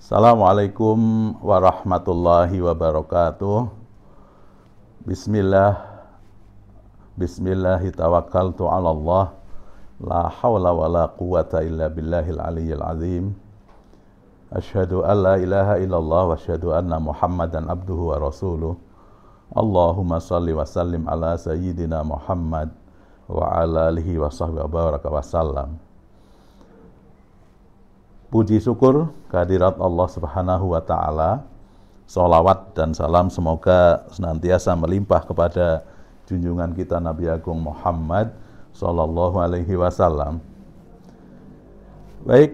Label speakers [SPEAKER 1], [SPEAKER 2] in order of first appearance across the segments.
[SPEAKER 1] Assalamualaikum warahmatullahi wabarakatuh. Bismillah, Bismillahi tawakkaltu ala Allah. La hawla wa la quwata illa billahil aliyyil azim. Asyhadu an la ilaha illallah wa asyhadu anna Muhammadan abduhu wa rasuluh. Allahumma salli wa sallim ala sayyidina Muhammad wa ala alihi wa sahbihi wa baraka wa sallam. Puji syukur kehadirat Allah Subhanahu wa Ta'ala. Sholawat dan salam semoga senantiasa melimpah kepada junjungan kita Nabi Agung Muhammad Sallallahu Alaihi Wasallam. Baik,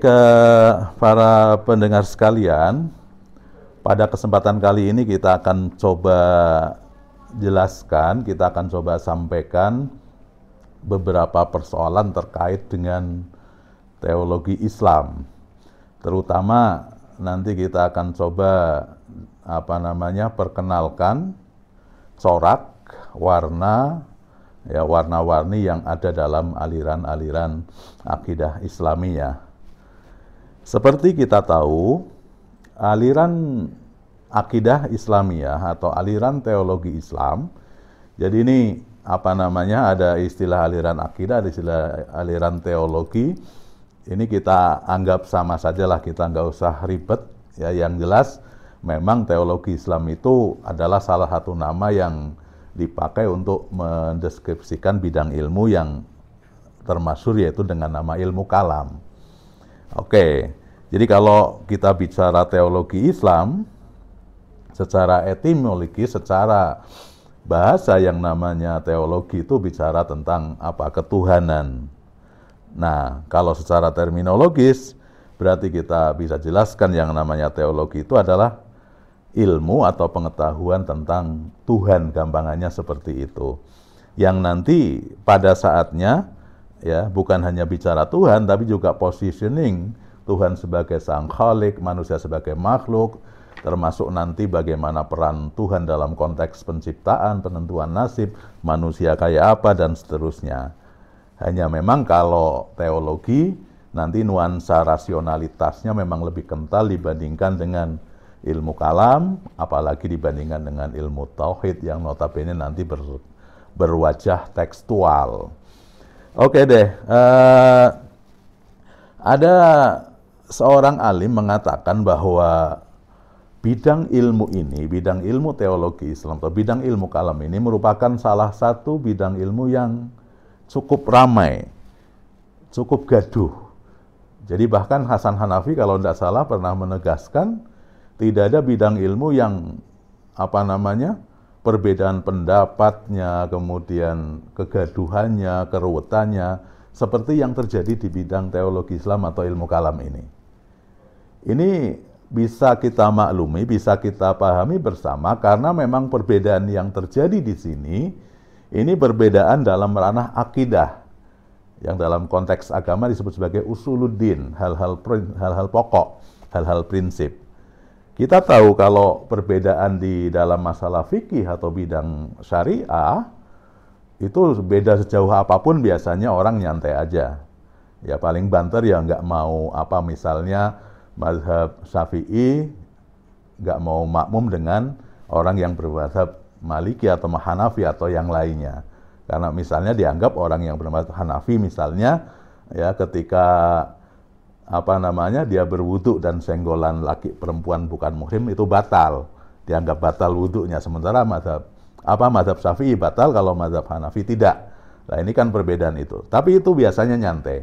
[SPEAKER 1] para pendengar sekalian, pada kesempatan kali ini kita akan coba jelaskan, kita akan coba sampaikan beberapa persoalan terkait dengan teologi Islam. Terutama nanti kita akan coba perkenalkan corak, warna, warna-warni yang ada dalam aliran-aliran akidah Islamiyah. Seperti kita tahu, aliran akidah Islamiyah atau aliran teologi Islam. Jadi ini ada istilah aliran akidah, ada istilah aliran teologi. Ini kita anggap sama sajalah, kita nggak usah ribet. Ya, yang jelas memang teologi Islam itu adalah salah satu nama yang dipakai untuk mendeskripsikan bidang ilmu yang termasyhur, yaitu dengan nama ilmu kalam. Oke, jadi kalau kita bicara teologi Islam, secara etimologi, secara bahasa yang namanya teologi itu bicara tentang ketuhanan. Nah, kalau secara terminologis, berarti kita bisa jelaskan yang namanya teologi itu adalah ilmu atau pengetahuan tentang Tuhan, gampangannya seperti itu. Yang nanti pada saatnya, bukan hanya bicara Tuhan, tapi juga positioning Tuhan sebagai sang khalik, manusia sebagai makhluk, termasuk nanti bagaimana peran Tuhan dalam konteks penciptaan, penentuan nasib, manusia kayak apa, dan seterusnya. Hanya memang kalau teologi, nanti nuansa rasionalitasnya memang lebih kental dibandingkan dengan ilmu kalam, apalagi dibandingkan dengan ilmu tauhid yang notabene nanti berwajah tekstual. Oke deh, ada seorang alim mengatakan bahwa bidang ilmu ini, bidang ilmu teologi Islam atau bidang ilmu kalam ini merupakan salah satu bidang ilmu yang cukup ramai, cukup gaduh. Jadi bahkan Hasan Hanafi kalau tidak salah pernah menegaskan tidak ada bidang ilmu yang perbedaan pendapatnya, kemudian kegaduhannya, keruwetannya seperti yang terjadi di bidang teologi Islam atau ilmu kalam ini. Ini bisa kita maklumi, bisa kita pahami bersama karena memang perbedaan yang terjadi di sini ini perbedaan dalam ranah akidah, yang dalam konteks agama disebut sebagai usuluddin, hal-hal pokok, hal-hal prinsip. Kita tahu kalau perbedaan di dalam masalah fikih atau bidang syariah, itu beda sejauh apapun biasanya orang nyantai aja. Ya paling banter ya nggak mau misalnya mazhab Syafi'i nggak mau makmum dengan orang yang bermazhab Maliki atau Hanafi atau yang lainnya. Karena misalnya dianggap orang yang bermazhab Hanafi misalnya ketika dia berwudu dan senggolan laki perempuan bukan muhrim itu batal, dianggap batal wudunya, sementara mazhab Syafi'i batal, kalau mazhab Hanafi tidak. Nah, ini kan perbedaan itu. Tapi itu biasanya nyantai.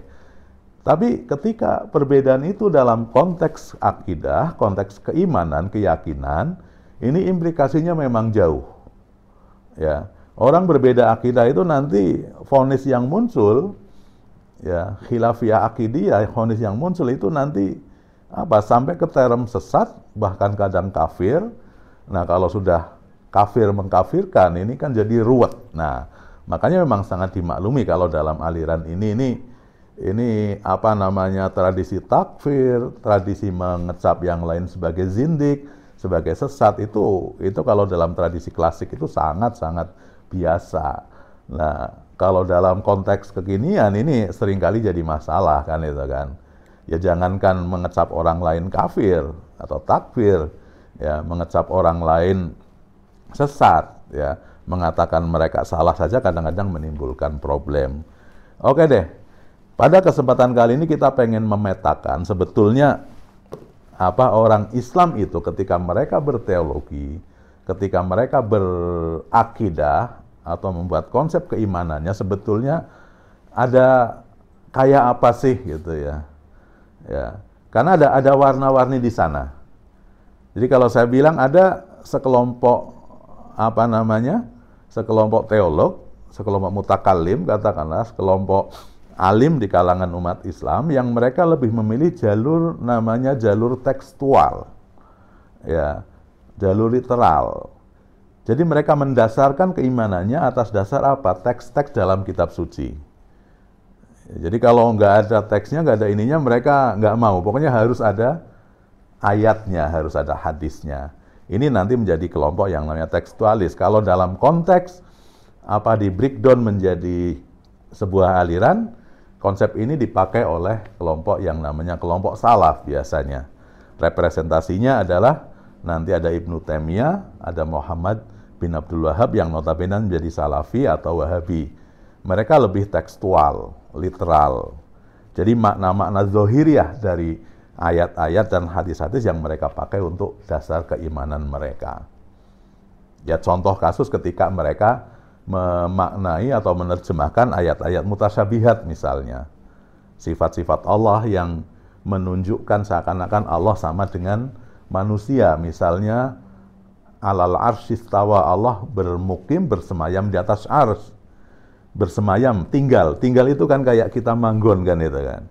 [SPEAKER 1] Tapi ketika perbedaan itu dalam konteks akidah, konteks keimanan, keyakinan, ini implikasinya memang jauh. Ya, orang berbeda akidah itu nanti vonis yang muncul, khilafiyah akidiyah, vonis yang muncul itu nanti sampai ke term sesat, bahkan kadang kafir. Nah, kalau sudah kafir mengkafirkan, ini kan jadi ruwet. Nah, makanya memang sangat dimaklumi kalau dalam aliran ini tradisi takfir, tradisi mengecap yang lain sebagai zindik, sebagai sesat, itu kalau dalam tradisi klasik itu sangat-sangat biasa. Nah, kalau dalam konteks kekinian ini seringkali jadi masalah kan itu kan. Ya jangankan mengecap orang lain kafir atau takfir, ya mengecap orang lain sesat, ya mengatakan mereka salah saja kadang-kadang menimbulkan problem. Oke deh, pada kesempatan kali ini kita pengen memetakan sebetulnya apa orang Islam itu ketika mereka berteologi, ketika mereka berakidah atau membuat konsep keimanannya sebetulnya ada kayak apa sih gitu ya. Ya, karena ada warna-warni di sana. Jadi kalau saya bilang ada sekelompok sekelompok teolog, sekelompok mutakallim katakanlah, sekelompok alim di kalangan umat Islam yang mereka lebih memilih jalur namanya jalur tekstual. Ya, jalur literal. Jadi mereka mendasarkan keimanannya atas dasar apa? Teks-teks dalam kitab suci. Jadi kalau nggak ada teksnya, nggak ada ininya, mereka nggak mau. Pokoknya harus ada ayatnya, harus ada hadisnya. Ini nanti menjadi kelompok yang namanya tekstualis. Kalau dalam konteks di breakdown menjadi sebuah aliran, konsep ini dipakai oleh kelompok yang namanya kelompok salaf biasanya. Representasinya adalah nanti ada Ibnu Taimiyah, ada Muhammad bin Abdul Wahab yang notabene menjadi salafi atau wahabi. Mereka lebih tekstual, literal. Jadi makna-makna zahiriyah dari ayat-ayat dan hadis-hadis yang mereka pakai untuk dasar keimanan mereka. Ya contoh kasus ketika mereka memaknai atau menerjemahkan ayat-ayat mutasyabihat misalnya. Sifat-sifat Allah yang menunjukkan seakan-akan Allah sama dengan manusia. Misalnya alal arsyistawa, Allah bermukim, bersemayam di atas ars. Bersemayam, tinggal itu kan kayak kita manggon kan itu kan.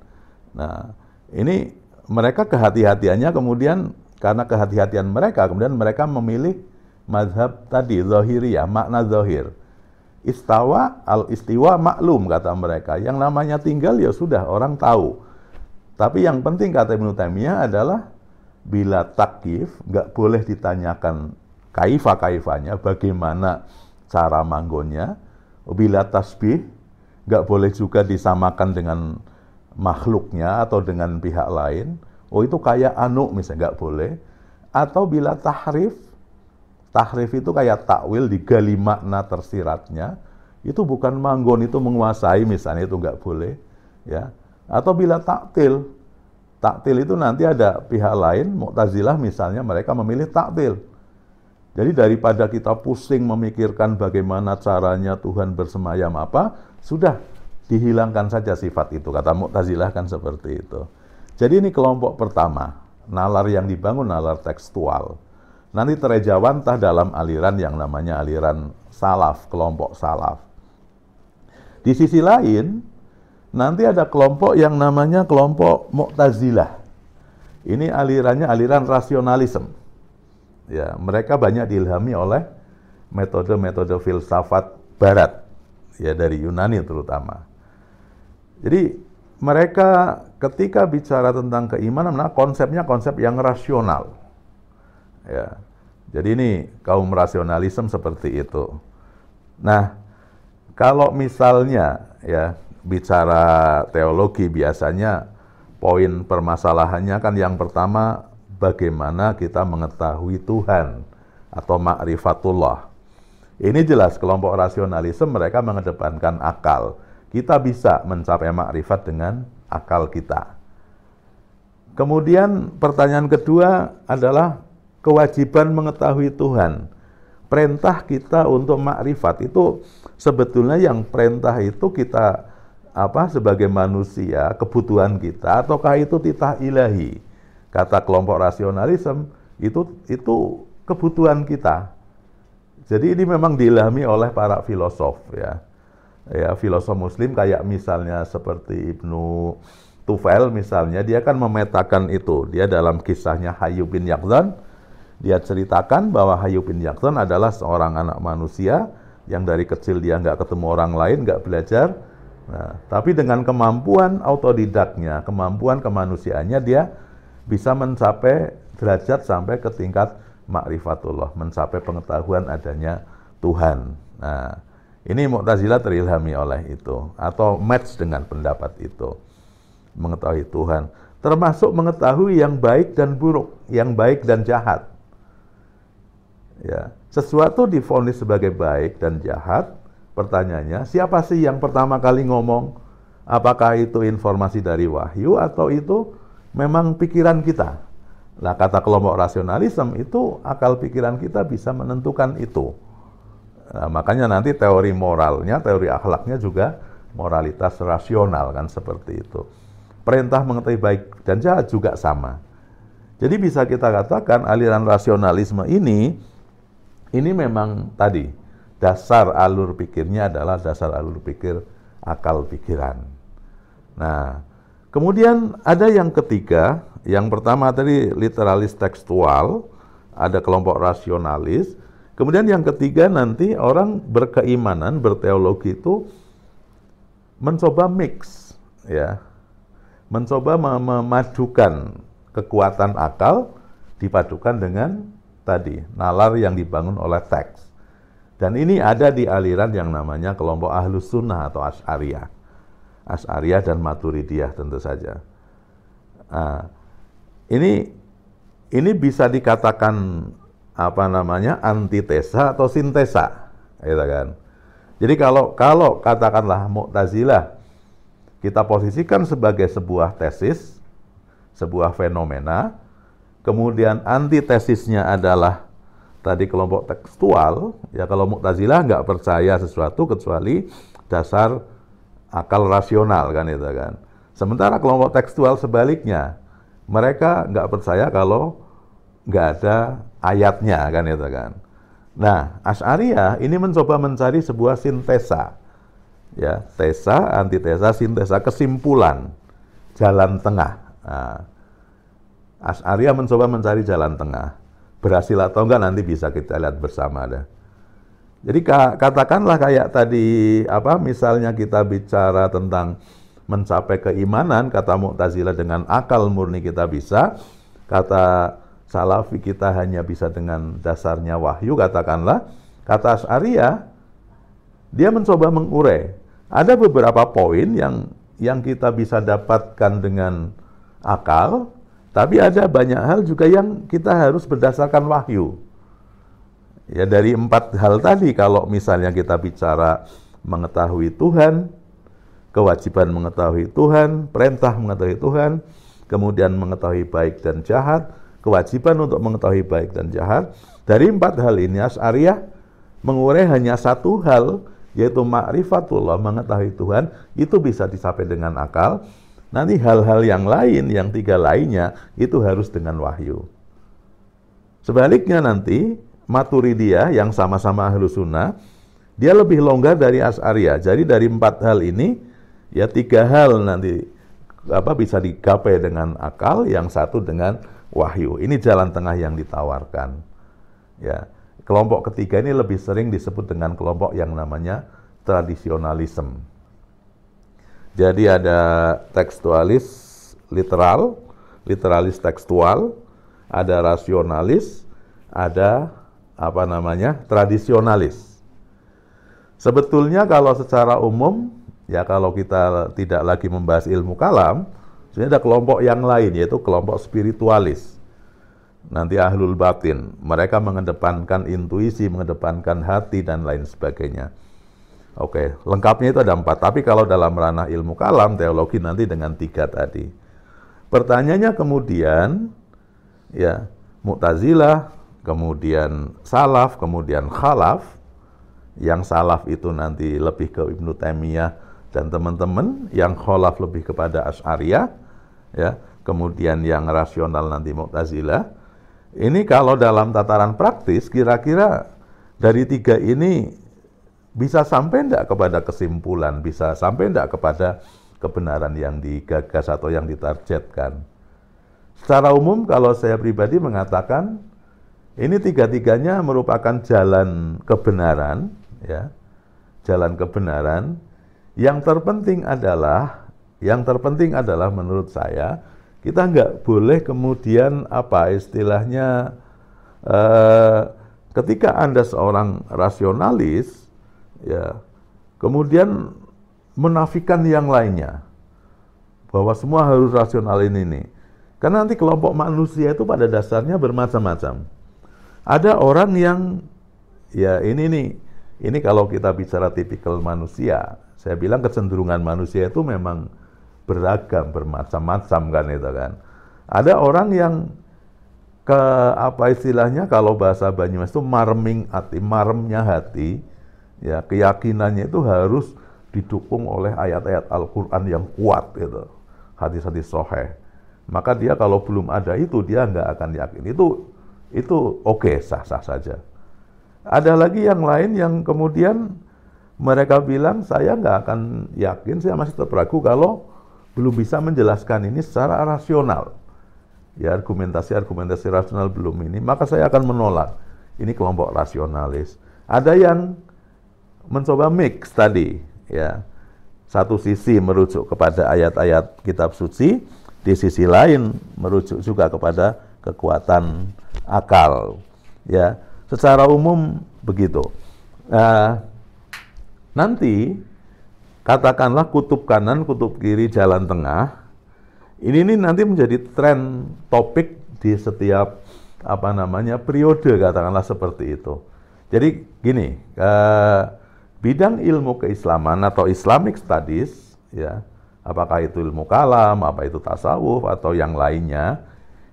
[SPEAKER 1] Nah, ini mereka kehati-hatiannya kemudian karena kehati-hatian mereka kemudian mereka memilih mazhab tadi zahiriyah, makna zahir. Istawa al-istiwa maklum kata mereka. Yang namanya tinggal ya sudah orang tahu. Tapi yang penting kata Ibnu Taimiyah adalah bila takyif nggak boleh ditanyakan kaifanya bagaimana cara manggonnya. Bila tasbih, nggak boleh juga disamakan dengan makhluknya atau dengan pihak lain. Oh itu kayak misalnya nggak boleh. Atau bila tahrif itu kayak takwil digali makna tersiratnya. Itu bukan manggon, itu menguasai misalnya, itu nggak boleh. Ya. Atau bila taktil itu nanti ada pihak lain, Mu'tazilah misalnya, mereka memilih taktil. Jadi daripada kita pusing memikirkan bagaimana caranya Tuhan bersemayam sudah dihilangkan saja sifat itu. Kata Mu'tazilah kan seperti itu. Jadi ini kelompok pertama, nalar yang dibangun nalar tekstual. Nanti terejawantah dalam aliran yang namanya aliran salaf, kelompok salaf. Di sisi lain, nanti ada kelompok yang namanya kelompok Mu'tazilah. Ini alirannya aliran rasionalisme. Ya, mereka banyak diilhami oleh metode-metode filsafat barat, ya dari Yunani terutama. Jadi mereka ketika bicara tentang keimanan, konsepnya konsep yang rasional. Ya, jadi ini kaum rasionalisme seperti itu. Nah, kalau misalnya ya bicara teologi biasanya poin permasalahannya kan yang pertama bagaimana kita mengetahui Tuhan atau ma'rifatullah. Ini jelas kelompok rasionalisme mereka mengedepankan akal. Kita bisa mencapai makrifat dengan akal kita. Kemudian pertanyaan kedua adalah kewajiban mengetahui Tuhan. Perintah kita untuk makrifat itu sebetulnya yang perintah itu kita sebagai manusia, kebutuhan kita, ataukah itu titah ilahi? Kata kelompok rasionalisme itu kebutuhan kita. Jadi ini memang diilhami oleh para filosof ya. Ya, filosof muslim kayak misalnya seperti Ibnu Tufail misalnya, dia kan memetakan itu. Dia dalam kisahnya Hayyu bin Yaqzan, dia ceritakan bahwa Hayyu bin Yaqzan adalah seorang anak manusia yang dari kecil dia nggak ketemu orang lain, nggak belajar. Nah, tapi dengan kemampuan autodidaknya, kemampuan kemanusiaannya, dia bisa mencapai derajat sampai ke tingkat ma'rifatullah, mencapai pengetahuan adanya Tuhan. Nah, ini Mu'tazilah terilhami oleh itu, atau match dengan pendapat itu, mengetahui Tuhan. termasuk mengetahui yang baik dan buruk, yang baik dan jahat. Ya, sesuatu divonis sebagai baik dan jahat, pertanyaannya, siapa sih yang pertama kali ngomong? Apakah itu informasi dari wahyu atau itu memang pikiran kita? Nah, kata kelompok rasionalisme itu akal pikiran kita bisa menentukan itu. Nah, makanya nanti teori moralnya, teori akhlaknya juga moralitas rasional kan seperti itu. Perintah mengetahui baik dan jahat juga sama. Jadi bisa kita katakan aliran rasionalisme ini memang tadi dasar alur pikirnya adalah dasar alur pikir akal pikiran. Nah, kemudian ada yang ketiga, yang pertama tadi literalis tekstual, ada kelompok rasionalis. Kemudian yang ketiga nanti orang berkeimanan, berteologi itu mencoba mix, ya, mencoba memadukan kekuatan akal dipadukan dengan tadi nalar yang dibangun oleh teks. Dan ini ada di aliran yang namanya kelompok Ahlus Sunnah atau Asy'ariyah. Asy'ariyah dan Maturidiyah tentu saja. Nah, ini bisa dikatakan apa namanya antitesa atau sintesa, gitu kan. Jadi kalau katakanlah Mu'tazilah kita posisikan sebagai sebuah tesis, sebuah fenomena, kemudian antitesisnya adalah tadi kelompok tekstual, ya kalau Mu'tazilah nggak percaya sesuatu kecuali dasar akal rasional kan itu kan. Sementara kelompok tekstual sebaliknya, mereka nggak percaya kalau nggak ada ayatnya kan itu kan. Nah, Asy'ariyah ini mencoba mencari sebuah sintesa, ya, tesa, antitesa, sintesa, kesimpulan, jalan tengah. Nah, Asy'ariyah mencoba mencari jalan tengah. Berhasil atau enggak nanti bisa kita lihat bersama dah. Jadi katakanlah kayak tadi misalnya kita bicara tentang mencapai keimanan, kata Mu'tazilah dengan akal murni kita bisa, kata Salafi kita hanya bisa dengan dasarnya wahyu, katakanlah, kata Asy'ariyah dia mencoba mengurai. Ada beberapa poin yang kita bisa dapatkan dengan akal, tapi ada banyak hal juga yang kita harus berdasarkan wahyu. Ya dari 4 hal tadi, kalau misalnya kita bicara mengetahui Tuhan, kewajiban mengetahui Tuhan, perintah mengetahui Tuhan, kemudian mengetahui baik dan jahat, kewajiban untuk mengetahui baik dan jahat. Dari 4 hal ini Asy'ariyah mengurai hanya 1 hal, yaitu ma'rifatullah, mengetahui Tuhan, itu bisa dicapai dengan akal. Nanti hal-hal yang lain, yang 3 lainnya, itu harus dengan wahyu. Sebaliknya nanti, Maturidiyah yang sama-sama Ahlus Sunnah, dia lebih longgar dari Asy'ariyah. Jadi dari 4 hal ini, ya 3 hal nanti bisa digapai dengan akal, yang 1 dengan wahyu. Ini jalan tengah yang ditawarkan. Ya, kelompok ketiga ini lebih sering disebut dengan kelompok yang namanya tradisionalisme. Jadi ada tekstualis literal, literalis tekstual, ada rasionalis, ada tradisionalis. Sebetulnya kalau secara umum, ya kalau kita tidak lagi membahas ilmu kalam, sebenarnya ada kelompok yang lain, yaitu kelompok spiritualis. Nanti ahlul batin, mereka mengedepankan intuisi, mengedepankan hati, dan lain sebagainya. Oke, lengkapnya itu ada 4, tapi kalau dalam ranah ilmu kalam, teologi nanti dengan 3 tadi. Pertanyaannya kemudian, ya, Mu'tazilah, kemudian Salaf, kemudian Khalaf. Yang Salaf itu nanti lebih ke Ibnu Taimiyah dan teman-teman, yang Khalaf lebih kepada Asy'ariyah, ya. Kemudian yang rasional nanti Mu'tazilah. Ini kalau dalam tataran praktis, kira-kira dari 3 ini bisa sampai enggak kepada kesimpulan, bisa sampai enggak kepada kebenaran yang digagas atau yang ditargetkan. Secara umum kalau saya pribadi mengatakan ini 3-tiganya merupakan jalan kebenaran, ya. Jalan kebenaran. Yang terpenting adalah menurut saya kita nggak boleh kemudian istilahnya ketika Anda seorang rasionalis, ya, kemudian menafikan yang lainnya. bahwa semua harus rasional ini nih. Karena nanti kelompok manusia itu pada dasarnya bermacam-macam. Ada orang yang, ya ini kalau kita bicara tipikal manusia, saya bilang kecenderungan manusia itu memang beragam, bermacam-macam kan itu kan. Ada orang yang apa istilahnya kalau bahasa Banyumas itu maremnya hati, ya keyakinannya itu harus didukung oleh ayat-ayat Al-Quran yang kuat gitu, hadis-hadis sahih. Maka dia kalau belum ada itu dia nggak akan yakin. Itu oke, sah-sah saja. Ada lagi yang lain yang kemudian mereka bilang saya nggak akan yakin, saya masih tetap ragu kalau belum bisa menjelaskan ini secara rasional. Ya argumentasi rasional belum ini, maka saya akan menolak. Ini kelompok rasionalis. Ada yang mencoba mix tadi, ya. Satu sisi merujuk kepada ayat-ayat kitab suci, di sisi lain merujuk juga kepada kekuatan akal. Ya, secara umum begitu. Nanti katakanlah kutub kanan, kutub kiri, jalan tengah. Ini nanti menjadi tren topik di setiap periode, katakanlah seperti itu. Jadi gini, bidang ilmu keislaman atau Islamic Studies, ya, apakah itu ilmu kalam, apa itu tasawuf atau yang lainnya,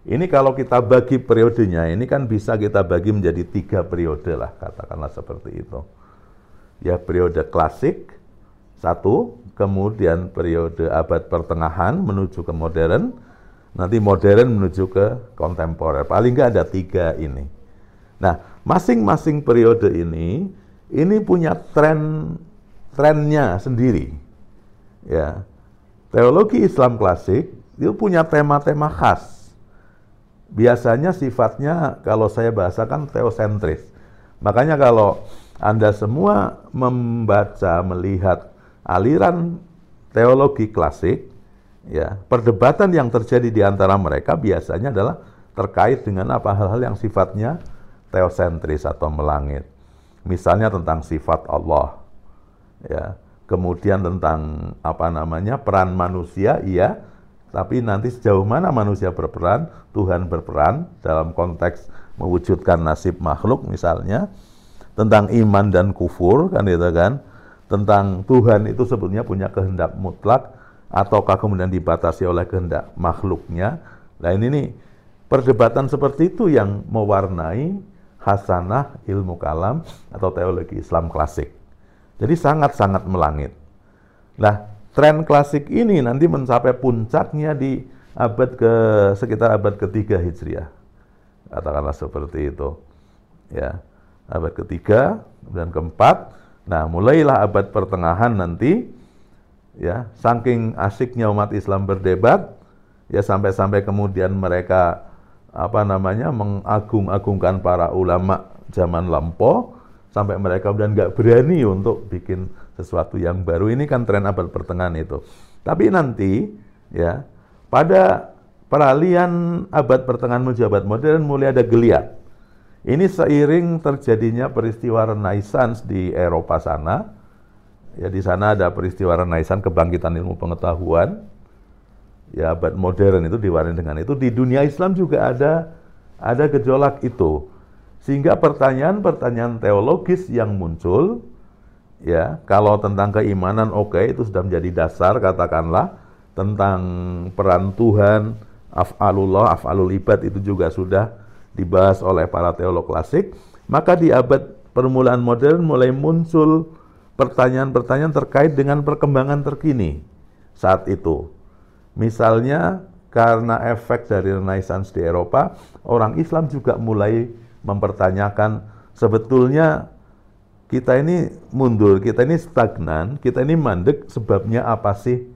[SPEAKER 1] ini kalau kita bagi periodenya, ini kan bisa kita bagi menjadi 3 periode lah, katakanlah seperti itu. Ya, periode klasik, 1, kemudian periode abad pertengahan menuju ke modern, nanti modern menuju ke kontemporer. Paling nggak ada 3 ini. Nah, masing-masing periode ini punya trennya sendiri. Ya, teologi Islam klasik itu punya tema-tema khas. Biasanya sifatnya kalau saya bahasakan teosentris. Makanya kalau Anda semua membaca, melihat aliran teologi klasik, ya, perdebatan yang terjadi di antara mereka biasanya adalah terkait dengan hal-hal yang sifatnya teosentris atau melangit. Misalnya tentang sifat Allah, ya. Kemudian tentang peran manusia, iya, tapi nanti sejauh mana manusia berperan, Tuhan berperan dalam konteks mewujudkan nasib makhluk misalnya, tentang iman dan kufur kan itu kan. Tentang Tuhan itu sebetulnya punya kehendak mutlak ataukah kemudian dibatasi oleh kehendak makhluknya. Nah ini nih, perdebatan seperti itu yang mewarnai hasanah ilmu kalam atau teologi Islam klasik. Jadi sangat-sangat melangit. Nah, tren klasik ini nanti mencapai puncaknya di sekitar abad ke-3 Hijriah. Katakanlah seperti itu. Ya, abad ke-3 dan ke-4. Nah, mulailah abad pertengahan nanti, ya, saking asiknya umat Islam berdebat, ya sampai-sampai kemudian mereka mengagung-agungkan para ulama zaman lampau, sampai mereka kemudian nggak berani untuk bikin sesuatu yang baru. Ini kan tren abad pertengahan itu. Tapi nanti, ya, pada peralihan abad pertengahan menuju abad modern mulai ada geliat. Ini seiring terjadinya peristiwa Renaissance di Eropa sana. Ya, di sana ada peristiwa Renaissance, kebangkitan ilmu pengetahuan. Ya, abad modern itu diwarnai dengan itu. Di dunia Islam juga ada gejolak itu. Sehingga pertanyaan-pertanyaan teologis yang muncul, ya, kalau tentang keimanan oke, itu sudah menjadi dasar, katakanlah, tentang peran Tuhan, af'alullah, af'alul ibad itu juga sudah dibahas oleh para teolog klasik. Maka di abad permulaan modern mulai muncul pertanyaan-pertanyaan terkait dengan perkembangan terkini saat itu. Misalnya karena efek dari Renaissance di Eropa, orang Islam juga mulai mempertanyakan sebetulnya kita ini mundur, kita ini stagnan, kita ini mandek, sebabnya apa sih?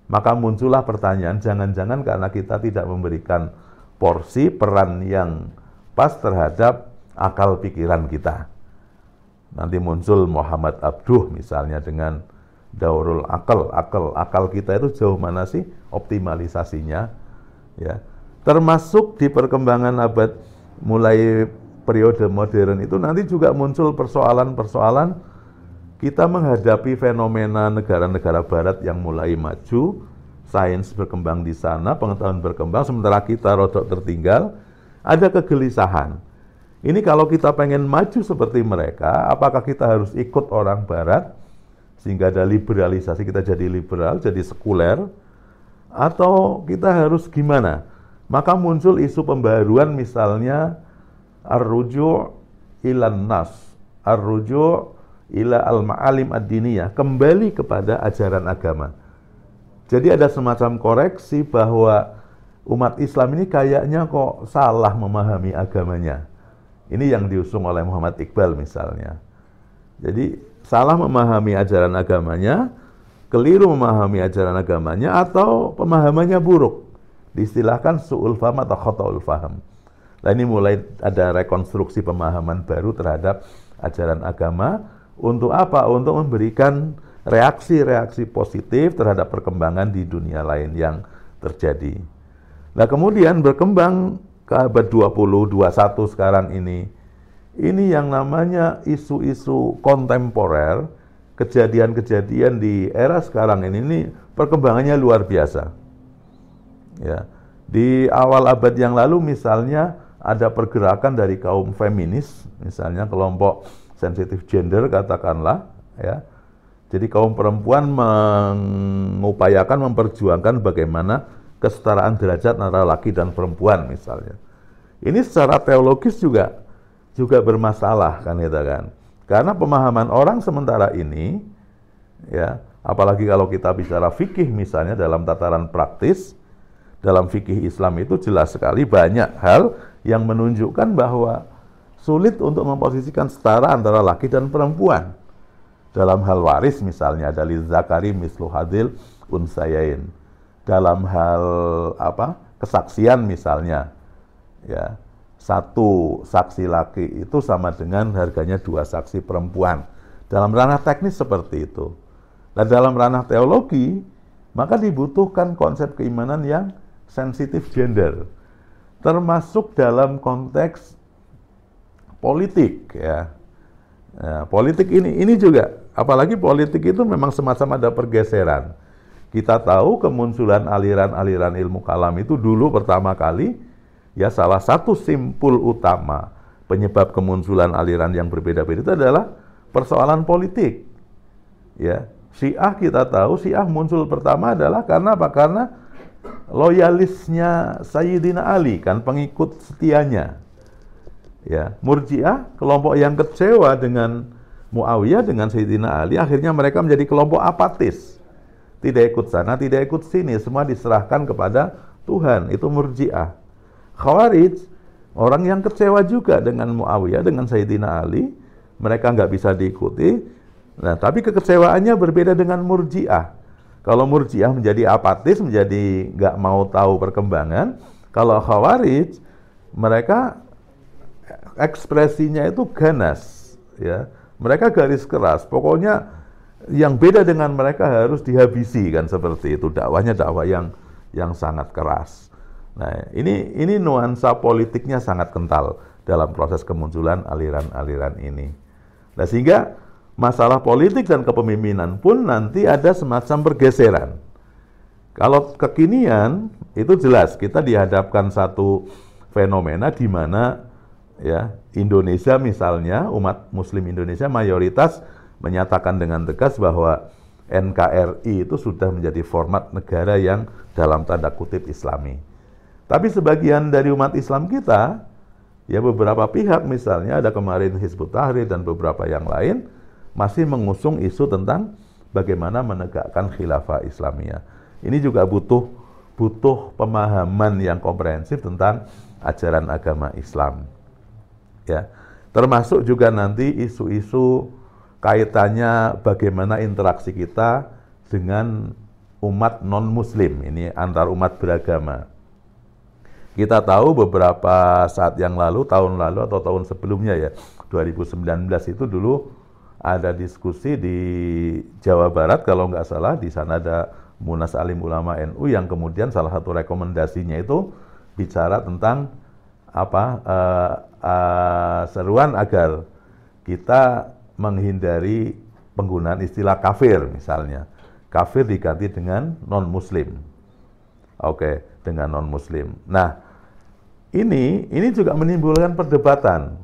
[SPEAKER 1] Maka muncullah pertanyaan, jangan-jangan karena kita tidak memberikan porsi peran yang pas terhadap akal pikiran kita. Nanti muncul Muhammad Abduh misalnya dengan daurul akal kita itu jauh mana sih optimalisasinya, ya. Termasuk di perkembangan abad mulai periode modern itu nanti juga muncul persoalan-persoalan kita menghadapi fenomena negara-negara barat yang mulai maju sains berkembang di sana, pengetahuan berkembang, sementara kita rodok tertinggal, ada kegelisahan. Ini kalau kita pengen maju seperti mereka, apakah kita harus ikut orang barat, sehingga ada liberalisasi, kita jadi liberal, jadi sekuler, atau kita harus gimana? Maka muncul isu pembaruan misalnya, ar-ruju' ilan nas, ar-ruju' ila al-ma'alim ad-diniyah, kembali kepada ajaran agama. Jadi ada semacam koreksi bahwa umat Islam ini kayaknya kok salah memahami agamanya. Ini yang diusung oleh Muhammad Iqbal misalnya. Jadi salah memahami ajaran agamanya, keliru memahami ajaran agamanya, atau pemahamannya buruk. Diistilahkan su'ul faham atau khota'ul faham. Nah ini mulai ada rekonstruksi pemahaman baru terhadap ajaran agama. Untuk apa? Untuk memberikan reaksi-reaksi positif terhadap perkembangan di dunia lain yang terjadi. Nah kemudian berkembang ke abad 20, 21 sekarang ini yang namanya isu-isu kontemporer, kejadian-kejadian di era sekarang ini perkembangannya luar biasa. Ya, di awal abad yang lalu misalnya ada pergerakan dari kaum feminis, misalnya kelompok sensitif gender katakanlah, ya. Jadi kaum perempuan mengupayakan, memperjuangkan bagaimana kesetaraan derajat antara laki dan perempuan misalnya. Ini secara teologis juga bermasalah kan kita kan. Karena pemahaman orang sementara ini, ya, apalagi kalau kita bicara fikih misalnya dalam tataran praktis, dalam fikih Islam itu jelas sekali banyak hal yang menunjukkan bahwa sulit untuk memposisikan setara antara laki dan perempuan. Dalam hal waris misalnya ada lizzakari mislu hadil unsayain. Dalam hal kesaksian misalnya, ya, satu saksi laki itu sama dengan harganya 2 saksi perempuan. Dalam ranah teknis seperti itu. Nah dalam ranah teologi maka dibutuhkan konsep keimanan yang sensitif gender, termasuk dalam konteks politik, ya. Nah, politik ini juga, apalagi politik itu memang semacam ada pergeseran. Kita tahu kemunculan aliran-aliran ilmu kalam itu dulu pertama kali, ya salah satu simpul utama penyebab kemunculan aliran yang berbeda-beda itu adalah persoalan politik. Ya, Syiah kita tahu, Syiah muncul pertama adalah karena apa? Karena loyalisnya Sayyidina Ali, kan pengikut setianya. Ya, Murji'ah, kelompok yang kecewa dengan Muawiyah, dengan Sayyidina Ali, akhirnya mereka menjadi kelompok apatis. Tidak ikut sana, tidak ikut sini, semua diserahkan kepada Tuhan. Itu Murji'ah. Khawarij, orang yang kecewa juga dengan Muawiyah, dengan Sayyidina Ali, mereka nggak bisa diikuti. Nah, tapi kekecewaannya berbeda dengan Murji'ah. Kalau Murji'ah menjadi apatis, menjadi nggak mau tahu perkembangan. Kalau Khawarij, mereka ekspresinya itu ganas, ya. Mereka garis keras. Pokoknya yang beda dengan mereka harus dihabisi, kan seperti itu. Dakwahnya dakwah yang sangat keras. Nah, ini nuansa politiknya sangat kental dalam proses kemunculan aliran-aliran ini. Nah, sehingga masalah politik dan kepemimpinan pun nanti ada semacam pergeseran. Kalau kekinian itu jelas kita dihadapkan satu fenomena di mana, ya, Indonesia misalnya, umat Muslim Indonesia mayoritas menyatakan dengan tegas bahwa NKRI itu sudah menjadi format negara yang dalam tanda kutip Islami. Tapi sebagian dari umat Islam kita, ya beberapa pihak misalnya ada kemarin Hizbut Tahrir dan beberapa yang lain masih mengusung isu tentang bagaimana menegakkan khilafah Islamiyah. Ini juga butuh pemahaman yang komprehensif tentang ajaran agama Islam. Ya, termasuk juga nanti isu-isu kaitannya bagaimana interaksi kita dengan umat non-muslim, ini antar umat beragama. Kita tahu beberapa saat yang lalu, tahun lalu atau tahun sebelumnya ya, 2019 itu dulu ada diskusi di Jawa Barat kalau nggak salah, di sana ada Munas Alim Ulama NU yang kemudian salah satu rekomendasinya itu bicara tentang seruan agar kita menghindari penggunaan istilah kafir misalnya. Kafir diganti dengan non-muslim. Oke, dengan non-muslim. Nah, ini juga menimbulkan perdebatan.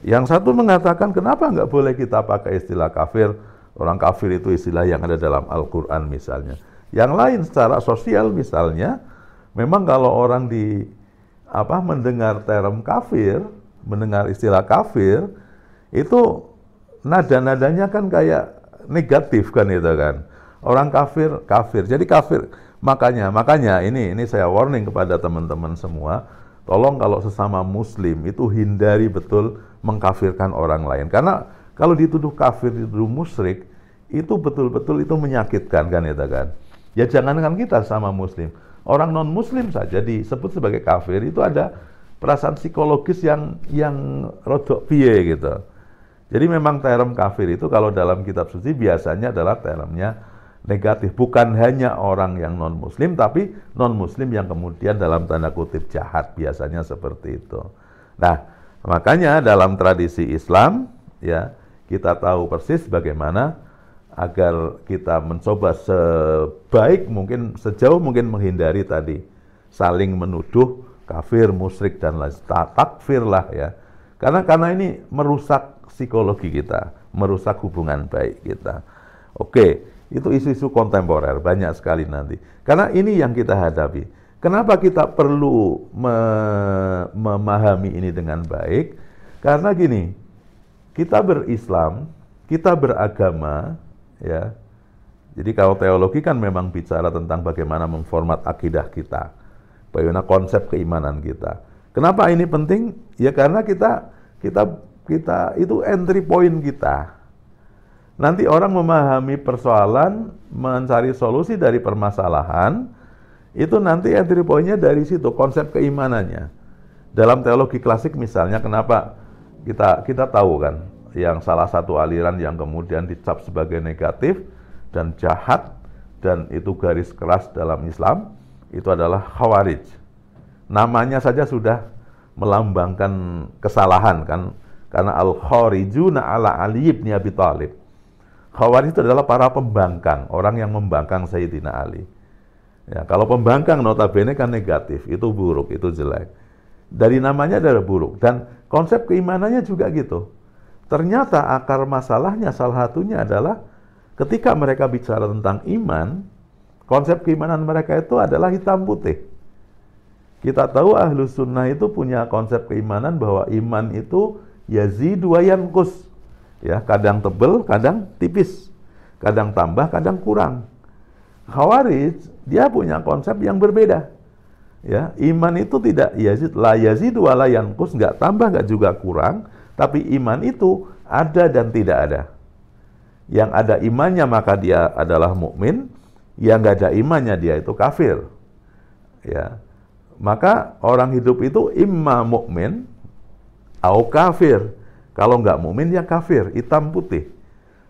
[SPEAKER 1] Yang satu mengatakan kenapa nggak boleh kita pakai istilah kafir, orang kafir itu istilah yang ada dalam Al-Quran misalnya. Yang lain secara sosial misalnya, memang kalau orang mendengar term kafir, mendengar istilah kafir, itu nada-nadanya kan kayak negatif kan itu kan. Orang kafir, kafir. Jadi kafir. Makanya ini saya warning kepada teman-teman semua, tolong kalau sesama muslim itu hindari betul mengkafirkan orang lain. Karena kalau dituduh kafir, dituduh musyrik, itu betul-betul itu menyakitkan kan itu kan. Ya jangankan kita sama muslim, orang non-muslim saja disebut sebagai kafir, itu ada perasaan psikologis yang rodok piye gitu. Jadi memang term kafir itu kalau dalam kitab suci biasanya adalah termnya negatif. Bukan hanya orang yang non-muslim, tapi non-muslim yang kemudian dalam tanda kutip jahat, biasanya seperti itu. Nah, makanya dalam tradisi Islam, ya kita tahu persis bagaimana agar kita mencoba sebaik mungkin, sejauh mungkin menghindari tadi saling menuduh kafir, musyrik dan lain takfir lah ya. Karena ini merusak psikologi kita, merusak hubungan baik kita. Oke, itu isu-isu kontemporer banyak sekali nanti. Karena ini yang kita hadapi. Kenapa kita perlu memahami ini dengan baik? Karena gini, kita berislam, kita beragama, ya. Jadi kalau teologi kan memang bicara tentang bagaimana memformat akidah kita, bagaimana konsep keimanan kita. Kenapa ini penting? Ya karena kita itu entry point kita. Nanti orang memahami persoalan, mencari solusi dari permasalahan, itu nanti entry point-nya dari situ, konsep keimanannya. Dalam teologi klasik misalnya, kenapa kita tahu kan, yang salah satu aliran yang kemudian dicap sebagai negatif dan jahat, dan itu garis keras dalam Islam, itu adalah Khawarij. Namanya saja sudah melambangkan kesalahan kan, karena Al-Khawarijuna ala Ali ibn Abi Thalib. Khawarij itu adalah para pembangkang, orang yang membangkang Sayyidina Ali. Ya, kalau pembangkang notabene kan negatif, itu buruk, itu jelek. Dari namanya adalah buruk, dan konsep keimanannya juga gitu. Ternyata akar masalahnya salah satunya adalah ketika mereka bicara tentang iman, konsep keimanan mereka itu adalah hitam putih. Kita tahu Ahlus Sunnah itu punya konsep keimanan bahwa iman itu yazidu wa yanqus. Ya, kadang tebel, kadang tipis. Kadang tambah, kadang kurang. Khawarij, dia punya konsep yang berbeda. Ya, iman itu tidak yazidu wa la yanqus, enggak tambah, enggak juga kurang, tapi iman itu ada dan tidak ada. Yang ada imannya maka dia adalah mukmin, yang enggak ada imannya dia itu kafir. Ya. Maka orang hidup itu imma mukmin atau kafir. Kalau enggak mukmin ya kafir, hitam putih.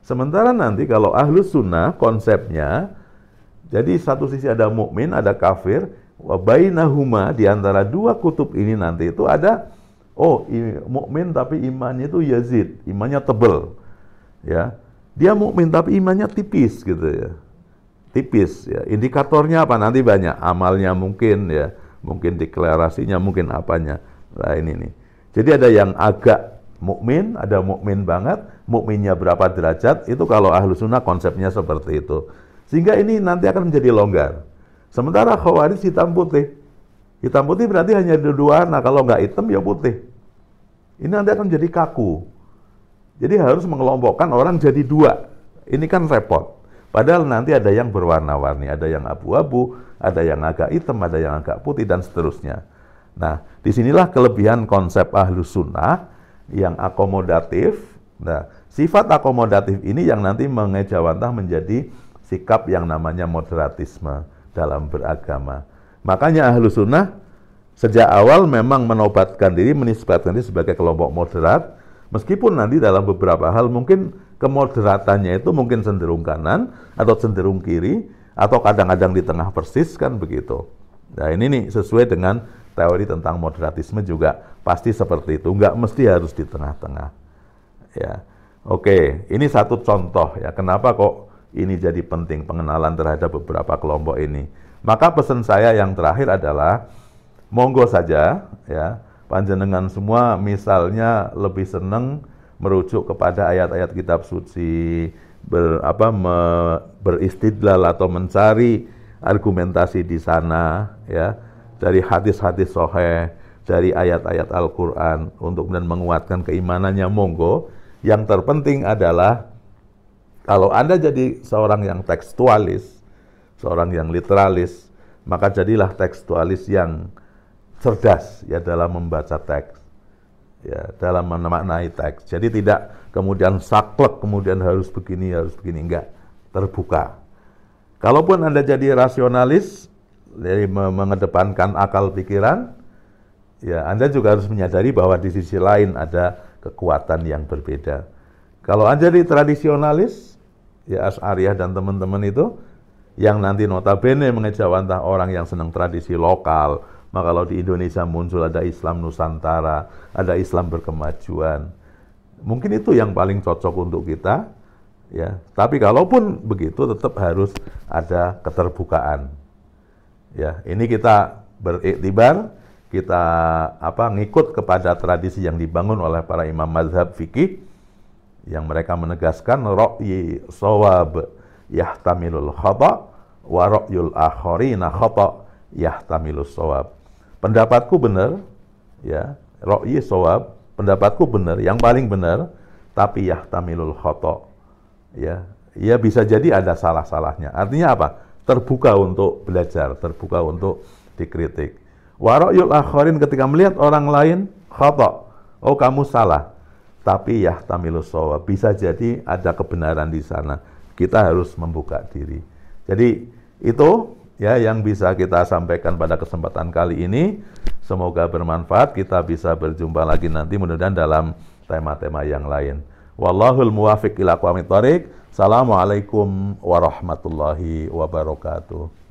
[SPEAKER 1] Sementara nanti kalau Ahlus Sunnah konsepnya, jadi satu sisi ada mukmin, ada kafir, wa bainahuma, di antara dua kutub ini nanti itu ada mukmin tapi imannya itu yazid, imannya tebel. Ya. Dia mukmin tapi imannya tipis gitu ya. Tipis ya. Indikatornya apa? Nanti banyak, amalnya mungkin ya. Mungkin deklarasinya, mungkin apanya. Nah ini nih. Jadi ada yang agak mukmin, ada mukmin banget, mukminnya berapa derajat, itu kalau Ahlus Sunnah konsepnya seperti itu. Sehingga ini nanti akan menjadi longgar. Sementara Khawarij hitam putih. Hitam putih berarti hanya ada dua warna, kalau nggak hitam ya putih. Ini nanti akan menjadi kaku. Jadi harus mengelompokkan orang jadi dua. Ini kan repot. Padahal nanti ada yang berwarna-warni, ada yang abu-abu, ada yang agak hitam, ada yang agak putih, dan seterusnya. Nah, disinilah kelebihan konsep Ahlus Sunnah yang akomodatif. Nah, sifat akomodatif ini yang nanti mengejawantah menjadi sikap yang namanya moderatisme dalam beragama. Makanya Ahlus Sunnah sejak awal memang menobatkan diri, menisbatkan diri sebagai kelompok moderat, meskipun nanti dalam beberapa hal mungkin kemoderatannya itu mungkin cenderung kanan atau cenderung kiri atau kadang-kadang di tengah persis kan begitu. Nah ini nih sesuai dengan teori tentang moderatisme juga pasti seperti itu, nggak mesti harus di tengah-tengah. Ya, oke, ini satu contoh ya kenapa kok ini jadi penting pengenalan terhadap beberapa kelompok ini. Maka pesan saya yang terakhir adalah monggo saja ya, panjenengan semua misalnya lebih senang merujuk kepada ayat-ayat kitab suci, beristidlal atau mencari argumentasi di sana ya, dari hadis-hadis sahih, dari ayat-ayat Al-Qur'an untuk kemudian menguatkan keimanannya, monggo. Yang terpenting adalah kalau Anda jadi seorang yang tekstualis, seorang yang literalis, maka jadilah tekstualis yang cerdas ya dalam membaca teks, ya dalam memaknai teks. Jadi tidak kemudian saklek, kemudian harus begini, enggak, terbuka. Kalaupun Anda jadi rasionalis, jadi mengedepankan akal pikiran, ya Anda juga harus menyadari bahwa di sisi lain ada kekuatan yang berbeda. Kalau Anda jadi tradisionalis, ya Asy'ariyah dan teman-teman itu, yang nanti notabene mengejawantah orang yang senang tradisi lokal, maka kalau di Indonesia muncul ada Islam Nusantara, ada Islam berkemajuan, mungkin itu yang paling cocok untuk kita, ya. Tapi kalaupun begitu, tetap harus ada keterbukaan. Ya, ini kita beriktibar, kita ngikut kepada tradisi yang dibangun oleh para imam mazhab fikih, yang mereka menegaskan ra'yi shawab yahtamilul khata' wa ra'yul akharina khata' yahtamilus shawab. Pendapatku benar, ya, ra'yi shawab, pendapatku benar, yang paling benar, tapi yahtamilul khata'. Ya, ya bisa jadi ada salah-salahnya. Artinya apa? Terbuka untuk belajar, terbuka untuk dikritik. Wa ra'yul akharin, ketika melihat orang lain khata', oh kamu salah, tapi yahtamilus shawab, bisa jadi ada kebenaran di sana. Kita harus membuka diri. Jadi itu ya yang bisa kita sampaikan pada kesempatan kali ini. Semoga bermanfaat. Kita bisa berjumpa lagi nanti mudah-mudahan dalam tema-tema yang lain. Wallahul muwafiq ila aqwamit thoriq. Assalamualaikum warahmatullahi wabarakatuh.